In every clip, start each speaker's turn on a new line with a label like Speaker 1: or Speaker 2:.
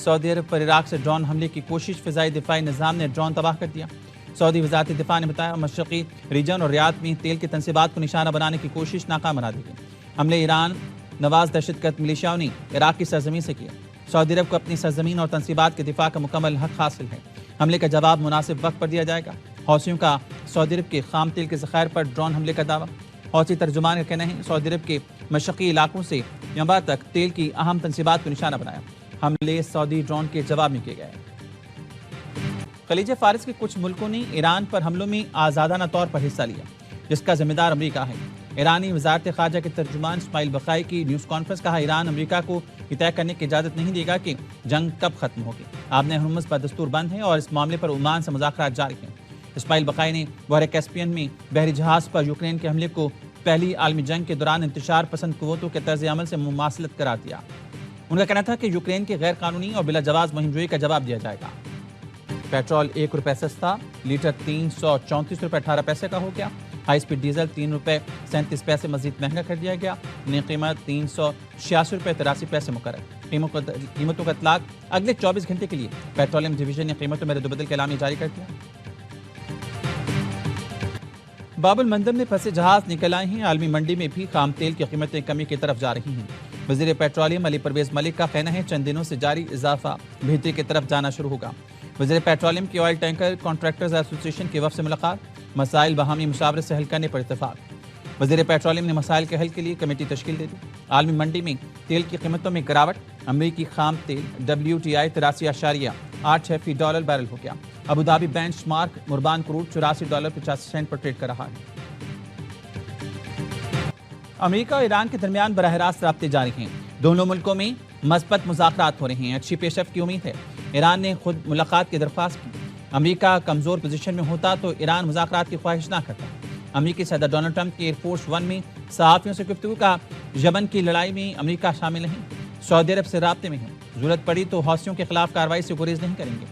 Speaker 1: سعودی عرب پر عراق سے ڈرون حملے کی کوشش، فضائی دفاعی نظام نے ڈرون تباہ کر دیا۔ سعودی وزارت دفاع نے بتایا مشرقی ریجن اور ریاض میں تیل کی تنصیبات کو نشانہ بنانے کی کوشش ناکام بنا دی گئی۔ حملے ایران نواز دہشت گرد ملیشیاؤں نے عراق کی سرزمین سے کیا۔ سعودی عرب کو اپنی سرزمین اور تنصیبات کے دفاع کا مکمل حق حاصل ہے۔ حملے کا جواب مناسب وقت پر دیا جائے گا۔ حوثیوں کا سعودی عرب کے خام تیل کے ذخائر پر ڈرون حملے کا دعویٰ۔ حوثی ترجمان کا کہنا ہے سعودی عرب کے مشرقی علاقوں سے ینبع تک تیل کی اہم تنصیبات کو نشانہ بنایا۔ حملے سعودی ڈرون کے جواب میں کیے گئے۔ خلیج فارس کے کچھ ملکوں نے ایران پر حملوں میں آزادانہ طور پر حصہ لیا، جس کا ذمہ دار امریکہ ہے۔ ایرانی وزارت خارجہ کے ترجمان اسماعیل بقائی کی نیوز کانفرنس کہا ایران امریکہ کو یہ طے کرنے کی اجازت نہیں دے گا کہ جنگ کب ختم ہوگی۔ آبِ ہرمز پر دستور بند ہے اور اس معاملے پر عمان سے مذاکرات جاری ہیں۔ اسماعیل بقائی نے بحر کیسپیئن میں بحری جہاز پر یوکرین کے حملے کو پہلی عالمی جنگ کے دوران انتشار پسند قوتوں کے طرز عمل سے مماثلت قرار دیا۔ ان کا کہنا تھا کہ یوکرین کی غیر قانونی اور بلا جواز مہم جوئی کا جواب دیا جائے گا۔ پیٹرول 1 روپے سستا، لیٹر 334 روپے 18 پیسے کا ہو گیا۔ ہائی سپیڈ ڈیزل 3 روپے 37 پیسے مزید مہنگا کر دیا گیا۔ نئی قیمت 386 روپے 83 پیسے مقرر۔ قیمتوں کا اطلاق اگلے 24 گھنٹے کے لیے پیٹرولیم ڈویژن نے قیمتوں میں ردوبدل کا اعلامیہ جاری کر دیا۔ باب المندب میں پھنسے جہاز نکل آئے ہیں۔ عالمی منڈی میں بھی خام تیل کی قیمتیں کمی کی طرف جا رہی ہیں۔ وزیر پیٹرولیم علی پرویز ملک کا کہنا ہے چند دنوں سے جاری اضافہ بہتری کی طرف جانا شروع ہوگا۔ وزیر پیٹرولیم کی آئل ٹینکر کانٹریکٹرز ایسوسی ایشن کے وفد سے ملاقات، مسائل باہمی مشاورت سے حل کرنے پر اتفاق۔ وزیر پیٹرولیم نے مسائل کے حل کے لیے کمیٹی تشکیل دے دی۔ عالمی منڈی میں تیل کی قیمتوں میں گراوٹ، امریکی خام تیل WTI 83.86 ڈالر بیرل ہو گیا۔ ابوظہبی بینچ مارک مربان کروڈ $84.85 پر ٹریڈ کر رہا ہے۔ امریکہ اور ایران کے درمیان براہ راست رابطے جاری ہیں۔ دونوں ملکوں میں مثبت مذاکرات ہو رہے ہیں۔ اچھی پیش رفت کی امید ہے۔ ایران نے خود ملاقات کی درخواست کی۔ امریکہ کمزور پوزیشن میں ہوتا تو ایران مذاکرات کی خواہش نہ کرتا۔ امریکی صدر ڈونلڈ ٹرمپ کی ایئر فورس 1 میں صحافیوں سے گفتگو کا یمن کی لڑائی میں امریکہ شامل نہیں، سعودی عرب سے رابطے میں ہے، ضرورت پڑی تو حوثیوں کے خلاف کارروائی سے گریز نہیں کریں گے۔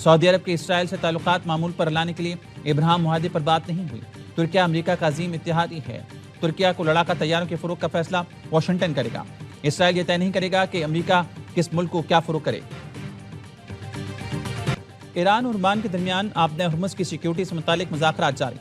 Speaker 1: سعودی عرب کے اسرائیل سے تعلقات معمول پر لانے کے لیے ابراہیم معاہدے پر بات نہیں ہوئی۔ ترکیہ امریکہ کا عظیم اتحادی ہے۔ ترکیہ کو لڑاکا طیاروں کے فروغ کا فیصلہ واشنگٹن کرے گا۔ اسرائیل یہ طے نہیں کرے گا کہ امریکہ کس ملک کو کیا فروغ کرے۔ ایران اور عمان کے درمیان آبِ ہرمز کی سیکیورٹی سے متعلق مذاکرات جاری۔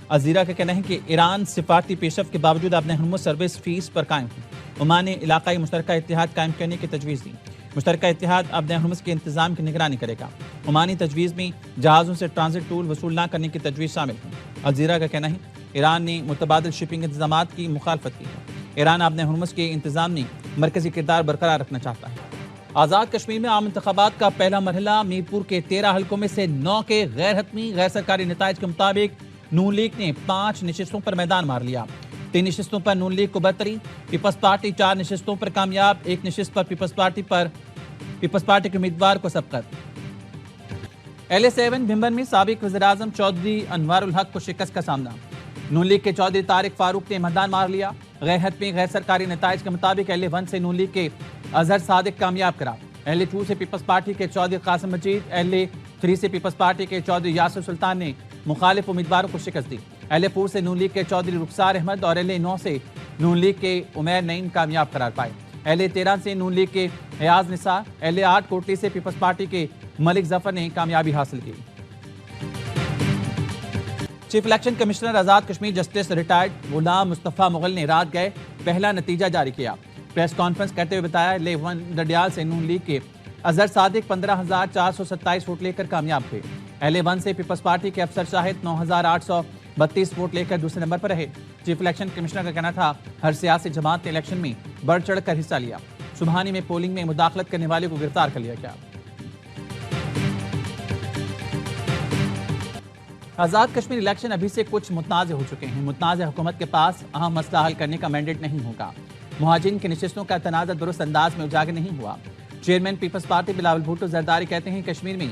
Speaker 1: الجزیرہ کا کہنا ہے کہ ایران سفارتی پیش رفت کے باوجود آبِ ہرمز سروس فیس پر قائم ہے۔ عمان نے علاقائی مشترکہ اتحاد قائم کرنے کی تجویز دی۔ مشترکہ اتحاد آبِ ہرمز کے انتظام کی نگرانی کرے گا۔ عمانی تجویز میں جہازوں سے ٹرانزٹ ٹول وصول نہ کرنے کی تجویز شامل ہے۔ الجزیرہ کا کہنا ہے ایران نے متبادل شپنگ انتظامات کی مخالفت کی ہے۔ ایران آبِ ہرمز کے انتظام میں مرکزی کردار برقرار رکھنا چاہتا ہے۔ آزاد کشمیر میں عام انتخابات کا پہلا مرحلہ، میرپور کے 13 حلقوں میں سے 9 کے غیر حتمی غیر سرکاری نتائج کے مطابق نون لیگ نے 5 نشستوں پر میدان مار لیا۔ 3 نشستوں پر نون لیگ کو برتری، پیپلز پارٹی 4 نشستوں پر کامیاب، 1 نشست پر پیپلز پارٹی کے امیدوار کو سبقت۔ LA7 بھمبن میں سابق وزیراعظم چودھری انوار الحق کو شکست کا سامنا۔ نون لیگ کے چودھری طارق فاروق نے میدان مار لیا۔ غیر حتمی غیر سرکاری نتائج کے مطابق LA1 سے نون لیگ کے اظہر صادق کامیاب قرار، LA2 سے پیپلز پارٹی کے چودھری قاسم مجید، LA3 سے پیپلز پارٹی کے چودھری یاسر سلطان نے مخالف امیدواروں کو شکست دی۔ LA4 سے نون لیگ کے چودھری رخسار احمد اور LA9 سے نون لیگ کے عمیر نعیم کامیاب قرار پائے۔ LA13 سے نون لیگ کے ایاز نثار، LA8 کوٹلی سے پیپلز پارٹی کے ملک ظفر نے کامیابی حاصل کی۔ Chief election commissioner Azad Kashmir justice retired Ghulam Mustafa Mughal نے رات گئے پہلا نتیجہ جاری کیا۔ پریس کانفرنس کرتے ہوئے بتایا LA1 ڈڈیال سے نون لیگ کے اظہر صادق 15,427 ووٹ لے کر کامیاب ہوئے۔ LA1 سے پیپلز پارٹی کے افسر شاہد 9,832 ووٹ لے کر دوسرے نمبر پر رہے۔ چیف الیکشن کمشنر کا کہنا تھا ہر سیاسی جماعت نے الیکشن میں بڑھ چڑھ کر حصہ لیا۔ سبحانی میں پولنگ میں مداخلت کرنے والے کو گرفتار کر لیا گیا۔ آزاد کشمیر الیکشن ابھی سے کچھ متنازع ہو چکے ہیں۔ متنازع حکومت کے پاس اہم مسئلہ حل کرنے کا مینڈیٹ نہیں ہوگا۔ مہاجرین کی نشستوں کا تنازع درست انداز میں اجاگر نہیں ہوا۔ چیئرمین پیپلز پارٹی بلاول بھٹو زرداری کہتے ہیں کشمیر میں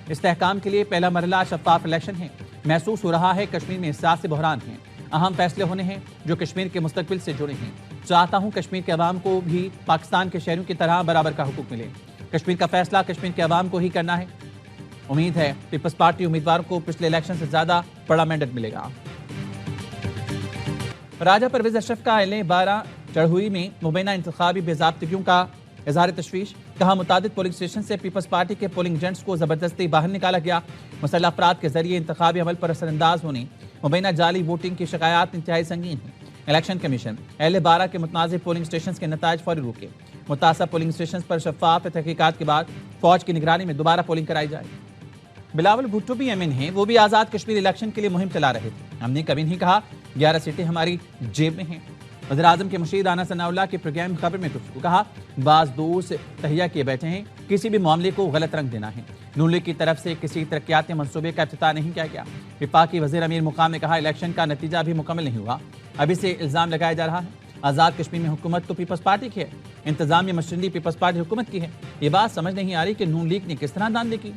Speaker 1: استحکام کے لیے پہلا مرحلہ شفاف الیکشن ہے۔ محسوس ہو رہا ہے کشمیر میں سیاسی بحران ہیں، اہم فیصلے ہونے ہیں جو کشمیر کے مستقبل سے جڑے ہیں۔ چاہتا ہوں کشمیر کے عوام کو بھی پاکستان کے شہریوں کی طرح برابر کا حقوق ملے۔ کشمیر کا فیصلہ کشمیر کے عوام کو ہی کرنا ہے۔ امید ہے پیپلز پارٹی امیدواروں کو پچھلے الیکشن سے زیادہ بڑا مینڈیٹ ملے گا۔ راجہ پرویز اشرف کا LA12 چڑھوئی میں مبینہ انتخابی بے ضابطگیوں کا اظہار تشویش۔ کہا متعدد پولنگ اسٹیشن سے پیپلز پارٹی کے پولنگ ایجنٹس کو زبردستی باہر نکالا گیا، مسلح افراد کے ذریعے انتخابی عمل پر اثر انداز ہونے مبینہ جعلی ووٹنگ کی شکایات انتہائی سنگین ہیں۔ الیکشن کمیشن اہل 12 کے متنازع پولنگ اسٹیشنز کے نتائج فوری روکے، متاثرہ پولنگ اسٹیشنز پر شفاف تحقیقات کے بعد فوج کی نگرانی میں دوبارہ پولنگ کرائی جائے۔ بلاول بھٹو بھی ایم این ہیں، وہ بھی آزاد کشمیر الیکشن کے لیے مہم چلا رہے تھے۔ ہم نے کبھی نہیں کہا 11 سیٹیں ہماری جیب میں ہیں۔ وزیراعظم کے مشیر رانا ثناء اللہ کے پروگرام خبر میں گفتگو، کہا بعض دوست تہیہ کیے بیٹھے ہیں، کسی بھی معاملے کو غلط رنگ دینا ہے۔ نون لیگ کی طرف سے کسی ترقیاتی منصوبے کا افتتاح نہیں کیا گیا۔ وفاقی وزیر امیر مقام نے کہا الیکشن کا نتیجہ بھی مکمل نہیں ہوا، ابھی سے الزام لگایا جا رہا ہے۔ آزاد کشمیر میں حکومت تو پیپلز پارٹی کی ہے، انتظامیہ مشرندی پیپلز پارٹی حکومت کی ہے۔ یہ بات سمجھ نہیں آ رہی کہ نون لیگ نے کس طرح داندلی کی۔